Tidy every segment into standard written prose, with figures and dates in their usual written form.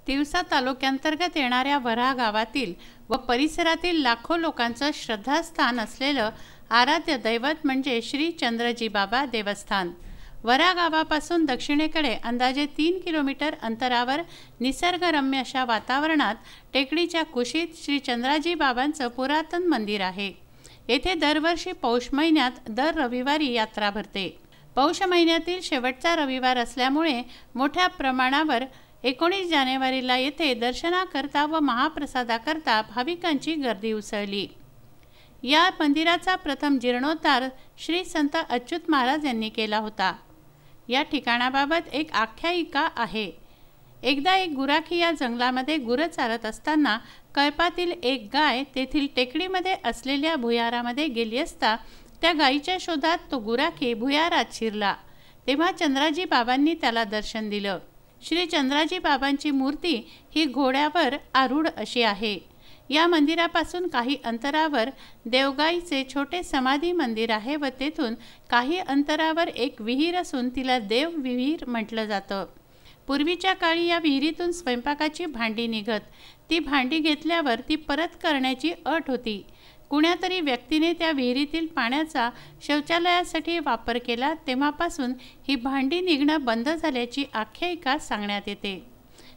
तिवसा तालुक्यांतर्गत येणाऱ्या वऱ्हा गावातील व परिसरातील लाखो लोकांचं श्रद्धास्थान असलेलं आराध्य दैवत म्हणजे श्री चंद्रजी बाबा देवस्थान। वऱ्हा गावापासून दक्षिणेकडे अंदाजे 3 किलोमीटर अंतरावर निसर्गरम्य अशा वातावरणात टेकडीच्या कुशीत श्री चंद्राजी बाबांचं पुरातन मंदिर आहे। येथे दरवर्षी पौष महिन्यात दर रविवारी यात्रा भरते। पौष महिन्यातील शेवटचा रविवार असल्यामुळे मोठ्या प्रमाणावर 19 जानेवारीला येथे दर्शनाकरता व महाप्रसादाकरता भाविकांची गर्दी उसळली। या मंदिराचा प्रथम जीर्णोद्धार श्री संत अच्युत महाराज यांनी केला होता। या ठिकाणाबाबत एक आख्यायिका आहे। एकदा एक गुराखी या जंगलामध्ये गुरं चालत असताना कळपातील एक गाय तेथील टेकडीमध्ये असलेल्या भुयारामध्ये गेली असता त्या गायीच्या शोधात तो गुराखी भुयारात शिरला। तेव्हा चंद्राजी बाबांनी त्याला दर्शन दिलं। श्री चंद्राजी बाबांची मूर्ती ही घोड्यावर आरूढ अशी आहे। या मंदिरापासून काही अंतरावर देवगाईचे छोटे समाधी मंदिर आहे व तेथून काही अंतरावर एक विहीर असून तिला देव विहीर म्हटलं जातं। पूर्वीच्या काळी या विहिरीतून स्वयंपाकाची भांडी निघत, ती भांडी घेतल्यावर ती परत करण्याची अट होती। कुण्यातरी व्यक्तीने त्या विहिरीतील पाण्याचा शौचालयासाठी वापर केला, तेव्हापासून ही भांडी निघणं बंद झाल्याची आख्यायिका सांगण्यात येते।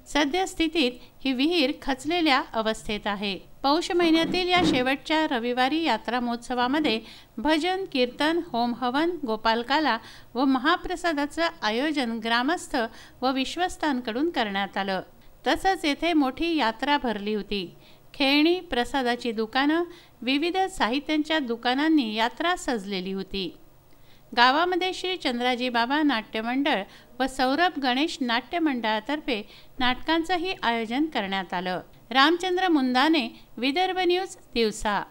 सद्यस्थितीत ही विहीर खचलेल्या अवस्थेत आहे। पौष महिन्यातील या शेवटच्या रविवारी यात्रा महोत्सवामध्ये भजन, कीर्तन, होम हवन, गोपालकाला व महाप्रसादाचं आयोजन ग्रामस्थ व विश्वस्तांकडून करण्यात आलं। तसंच येथे मोठी यात्रा भरली होती। खेळणी, प्रसादाची दुकानं, विविध साहित्यांच्या दुकानांनी यात्रा सजलेली होती। गावामध्ये श्री चंद्राजी बाबा नाट्य मंडळ व सौरभ गणेश नाट्य मंडळातर्फे नाटकांचंही आयोजन करण्यात आलं। रामचंद्र मुंदाने, विदर्भ न्यूज, तिवसा।